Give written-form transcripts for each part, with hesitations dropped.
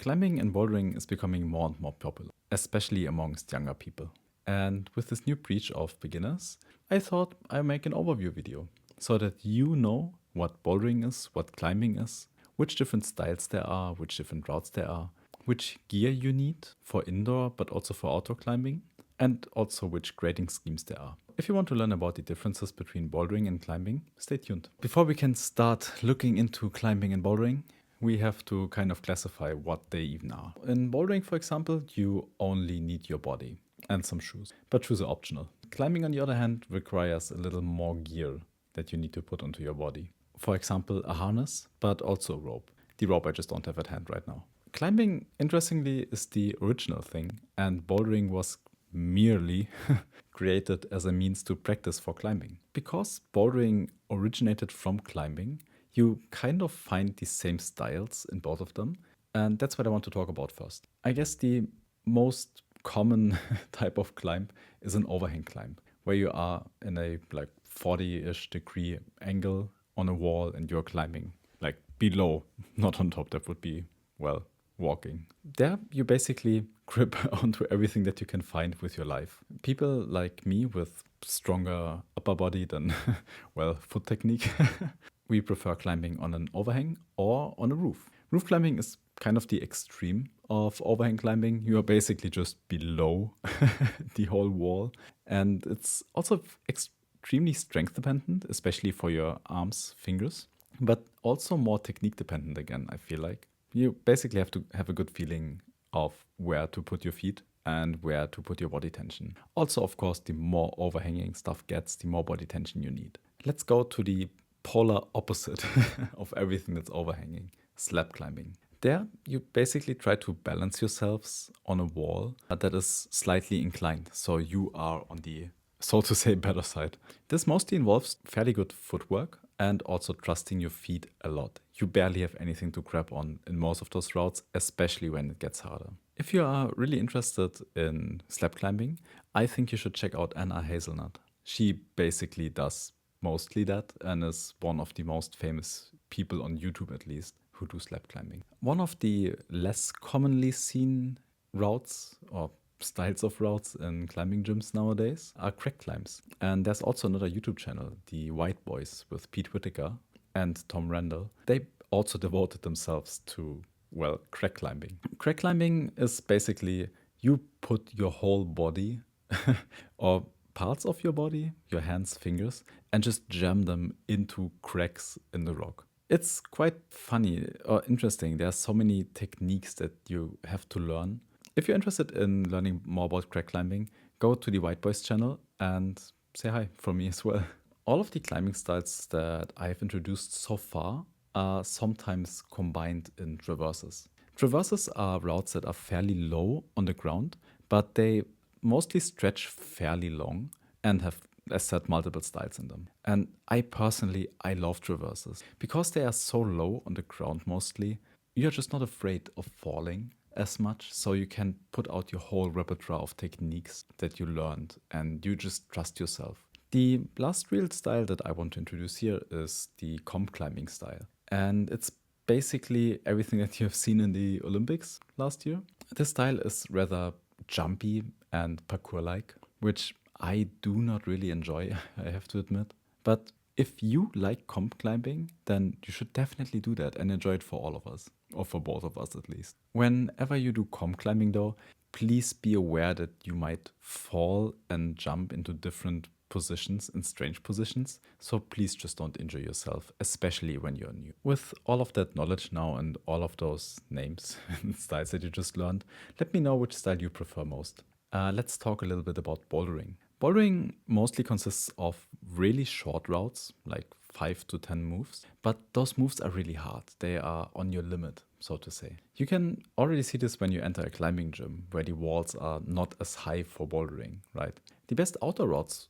Climbing and bouldering is becoming more and more popular, especially amongst younger people. And with this new breach of beginners, I thought I'd make an overview video so that you know what bouldering is, what climbing is, which different styles there are, which different routes there are, which gear you need for indoor but also for outdoor climbing, and also which grading schemes there are. If you want to learn about the differences between bouldering and climbing, stay tuned. Before we can start looking into climbing and bouldering, we have to kind of classify what they even are. In bouldering, for example, you only need your body and some shoes, but shoes are optional. Climbing, on the other hand, requires a little more gear that you need to put onto your body. For example, a harness, but also a rope. The rope I just don't have at hand right now. Climbing, interestingly, is the original thing, and bouldering was merely created as a means to practice for climbing. Because bouldering originated from climbing, you kind of find the same styles in both of them, and that's what I want to talk about first. I guess the most common type of climb is an overhang climb, where you are in a like 40-ish degree angle on a wall and you're climbing like below, not on top. That would be, well, walking. There you basically grip onto everything that you can find with your life. People like me with stronger upper body than, well, foot technique, we prefer climbing on an overhang or on a roof. Roof climbing is kind of the extreme of overhang climbing. You are basically just below the whole wall. And it's also extremely strength dependent, especially for your arms, fingers, but also more technique dependent again, I feel like. You basically have to have a good feeling of where to put your feet and where to put your body tension. Also, of course, the more overhanging stuff gets, the more body tension you need. Let's go to the polar opposite of everything that's overhanging, slab climbing. There, you basically try to balance yourselves on a wall that is slightly inclined, so you are on the, so to say, better side. This mostly involves fairly good footwork and also trusting your feet a lot. You barely have anything to grab on in most of those routes, especially when it gets harder. If you are really interested in slab climbing, I think you should check out Anna Hazelnut. She basically does mostly that and is one of the most famous people on YouTube, at least, who do slab climbing. One of the less commonly seen routes or styles of routes in climbing gyms nowadays are crack climbs. And there's also another YouTube channel, the White Boys, with Pete Whitaker and Tom Randall. They also devoted themselves to, well, crack climbing. Crack climbing is basically you put your whole body or parts of your body, your hands, fingers, and just jam them into cracks in the rock. It's quite funny or interesting. There are so many techniques that you have to learn. If you're interested in learning more about crack climbing, go to the White Boys channel and say hi from me as well. All of the climbing styles that I've introduced so far are sometimes combined in traverses. Traverses are routes that are fairly low on the ground, but they mostly stretch fairly long and have, as said, multiple styles in them. And I love traverses. Because they are so low on the ground mostly, you're just not afraid of falling as much, so you can put out your whole repertoire of techniques that you learned and you just trust yourself. The last real style that I want to introduce here is the comp climbing style. And it's basically everything that you have seen in the Olympics last year. This style is rather jumpy and parkour-like, which I do not really enjoy, I have to admit. But if you like comp climbing, then you should definitely do that and enjoy it for all of us, or for both of us at least. Whenever you do comp climbing though, please be aware that you might fall and jump into different positions in strange positions, so please just don't injure yourself, especially when you're new. With all of that knowledge now and all of those names and styles that you just learned, let me know which style you prefer most. Let's talk a little bit about bouldering. Bouldering mostly consists of really short routes, like 5 to 10 moves, but those moves are really hard. They are on your limit, so to say. You can already see this when you enter a climbing gym, where the walls are not as high for bouldering, right? The best outdoor routes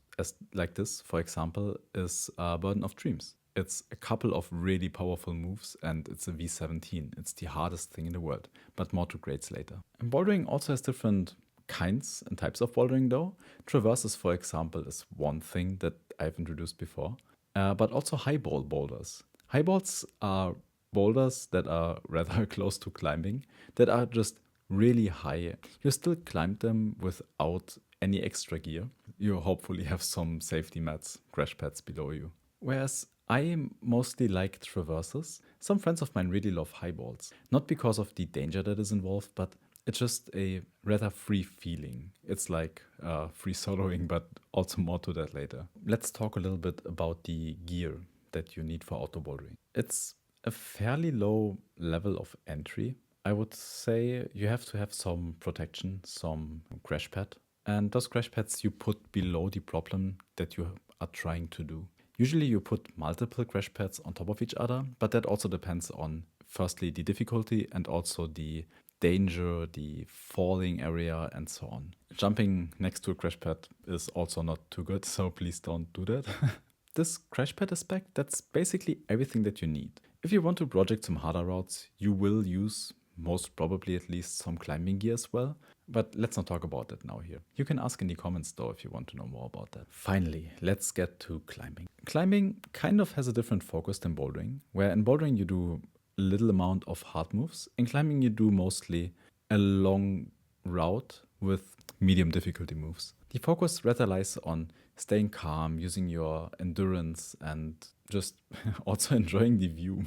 like this, for example, is Burden of Dreams. It's a couple of really powerful moves and it's a V17. It's the hardest thing in the world, but more to grades later. And bouldering also has different kinds and types of bouldering though. Traverses, for example, is one thing that I've introduced before, but also high ball boulders. High balls are boulders that are rather close to climbing, that are just really high. You still climb them without any extra gear. You hopefully have some safety mats, crash pads below you. Whereas I mostly like traverses. Some friends of mine really love high balls. Not because of the danger that is involved, but it's just a rather free feeling. It's like free soloing, but also more to that later. Let's talk a little bit about the gear that you need for outdoor bouldering. It's a fairly low level of entry. I would say you have to have some protection, some crash pad. And those crash pads you put below the problem that you are trying to do. Usually you put multiple crash pads on top of each other, but that also depends on, firstly, the difficulty and also the danger, the falling area, and so on. Jumping next to a crash pad is also not too good, so please don't do that. This crash pad aspect, that's basically everything that you need. If you want to project some harder routes, you will use most probably at least some climbing gear as well. But let's not talk about that now here. You can ask in the comments though if you want to know more about that. Finally, let's get to climbing. Climbing kind of has a different focus than bouldering, where in bouldering you do a little amount of hard moves. In climbing you do mostly a long route with medium difficulty moves. The focus rather lies on staying calm, using your endurance, and just also enjoying the view.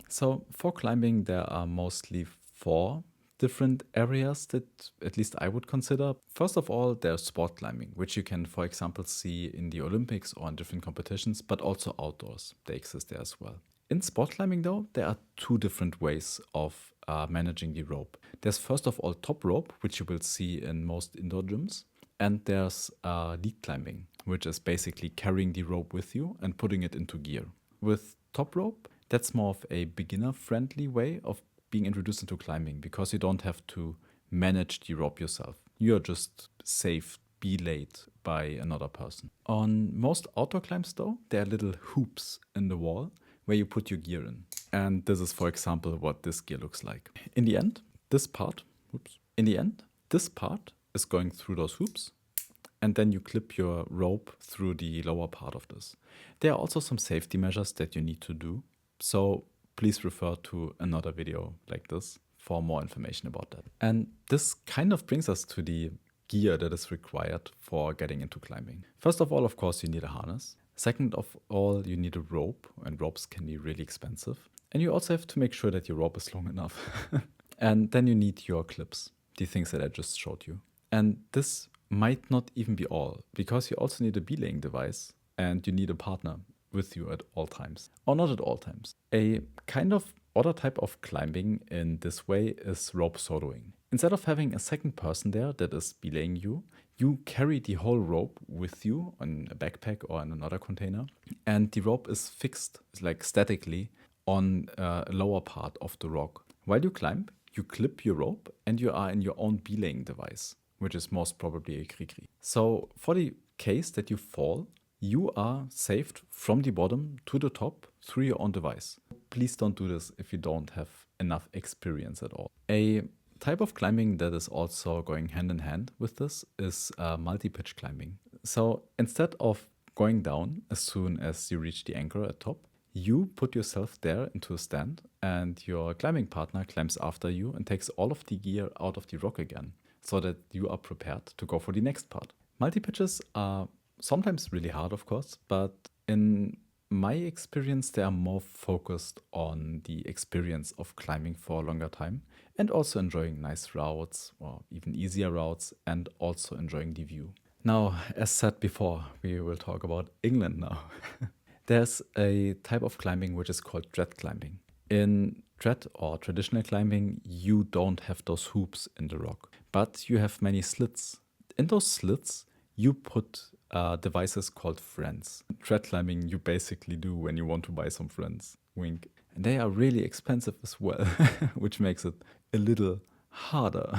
So for climbing, there are mostly 4 different areas that at least I would consider. First of all, there's sport climbing, which you can, for example, see in the Olympics or in different competitions, but also outdoors. They exist there as well. In sport climbing, though, there are 2 different ways of managing the rope. There's first of all top rope, which you will see in most indoor gyms. And there's lead climbing, which is basically carrying the rope with you and putting it into gear. With top rope, that's more of a beginner-friendly way of being introduced into climbing because you don't have to manage the rope yourself. You're just safe, belayed by another person. On most outdoor climbs, though, there are little hoops in the wall where you put your gear in. And this is, for example, what this gear looks like. In the end, this part is going through those hoops, and then you clip your rope through the lower part of this. There are also some safety measures that you need to do, so please refer to another video like this for more information about that. And this kind of brings us to the gear that is required for getting into climbing. First of all, of course, you need a harness. Second of all, you need a rope, and ropes can be really expensive. And you also have to make sure that your rope is long enough. And then you need your clips, the things that I just showed you. And this might not even be all, because you also need a belaying device and you need a partner with you at all times. Or not at all times. A kind of other type of climbing in this way is rope soloing. Instead of having a second person there that is belaying you, you carry the whole rope with you on a backpack or in another container, and the rope is fixed like statically on a lower part of the rock. While you climb, you clip your rope and you are in your own belaying device, which is most probably a krikri. So for the case that you fall, you are saved from the bottom to the top through your own device. Please don't do this if you don't have enough experience at all. A type of climbing that is also going hand in hand with this is multi-pitch climbing. So instead of going down as soon as you reach the anchor at top, you put yourself there into a stand and your climbing partner climbs after you and takes all of the gear out of the rock again so that you are prepared to go for the next part. Multi-pitches are sometimes really hard, of course, but in my experience, they are more focused on the experience of climbing for a longer time and also enjoying nice routes or even easier routes and also enjoying the view. Now, as said before, we will talk about England now. There's a type of climbing which is called trad climbing. In trad or traditional climbing, you don't have those hoops in the rock, but you have many slits. In those slits, you put devices called friends. Trad climbing you basically do when you want to buy some friends. Wink. And they are really expensive as well, which makes it a little harder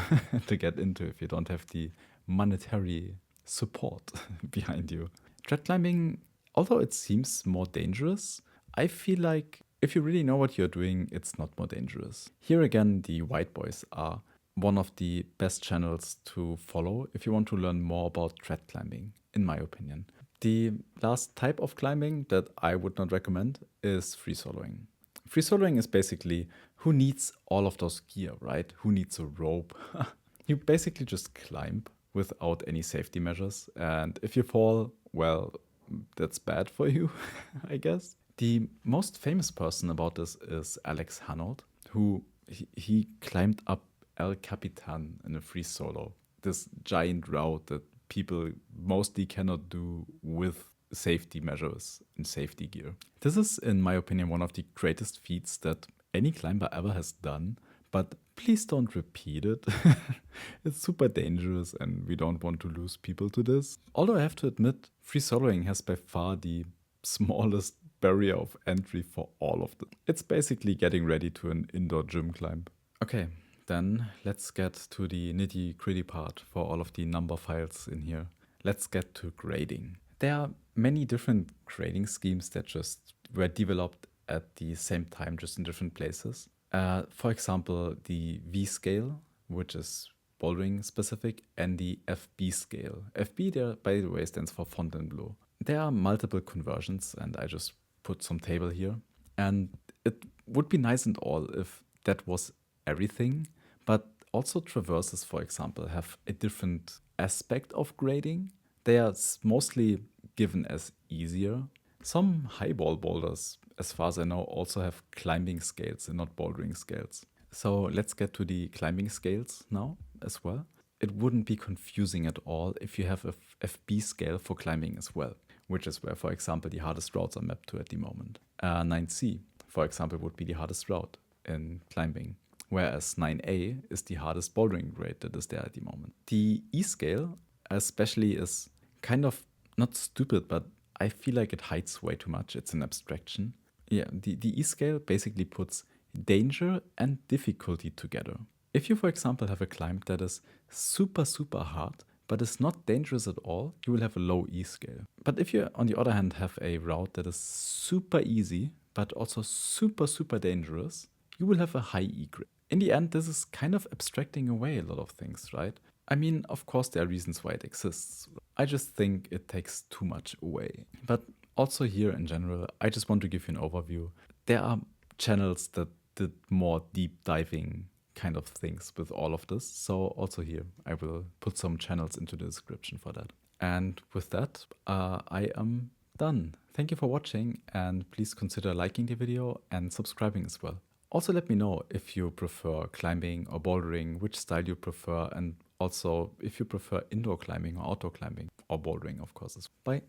to get into if you don't have the monetary support behind you. Trad climbing, although it seems more dangerous, I feel like if you really know what you're doing, it's not more dangerous. Here again, the white boys are one of the best channels to follow if you want to learn more about trad climbing, in my opinion. The last type of climbing that I would not recommend is free soloing. Free soloing is basically who needs all of those gear, right? Who needs a rope? You basically just climb without any safety measures. And if you fall, well, that's bad for you, I guess. The most famous person about this is Alex Hanold, who he climbed up El Capitan in a free solo, this giant route that people mostly cannot do with safety measures and safety gear. This is, in my opinion, one of the greatest feats that any climber ever has done, but please don't repeat it. It's super dangerous and we don't want to lose people to this. Although I have to admit, free soloing has by far the smallest barrier of entry for all of them. It's basically getting ready to an indoor gym climb. Okay, then let's get to the nitty-gritty part for all of the number files in here. Let's get to grading. There are many different grading schemes that just were developed at the same time, just in different places. For example, the V scale, which is bouldering specific, and the FB scale. FB there, by the way, stands for Fontainebleau. There are multiple conversions, and I just put some table here. And it would be nice and all if that was everything, but also traverses, for example, have a different aspect of grading. They are mostly given as easier. Some highball boulders, as far as I know, also have climbing scales and not bouldering scales. So let's get to the climbing scales now as well. It wouldn't be confusing at all if you have a FB scale for climbing as well, which is where, for example, the hardest routes are mapped to at the moment. 9C, for example, would be the hardest route in climbing, whereas 9A is the hardest bouldering grade that is there at the moment. The E scale especially is kind of not stupid, but I feel like it hides way too much. It's an abstraction. Yeah, the E scale basically puts danger and difficulty together. If you, for example, have a climb that is super, super hard, but is not dangerous at all, you will have a low E scale. But if you, on the other hand, have a route that is super easy, but also super, super dangerous, you will have a high E grade. In the end, this is kind of abstracting away a lot of things, right? I mean, of course, there are reasons why it exists. I just think it takes too much away. But also here in general, I just want to give you an overview. There are channels that did more deep diving kind of things with all of this. So also here, I will put some channels into the description for that. And with that, I am done. Thank you for watching, and please consider liking the video and subscribing as well. Also let me know if you prefer climbing or bouldering, which style you prefer, and also if you prefer indoor climbing or outdoor climbing, or bouldering, of course. Bye.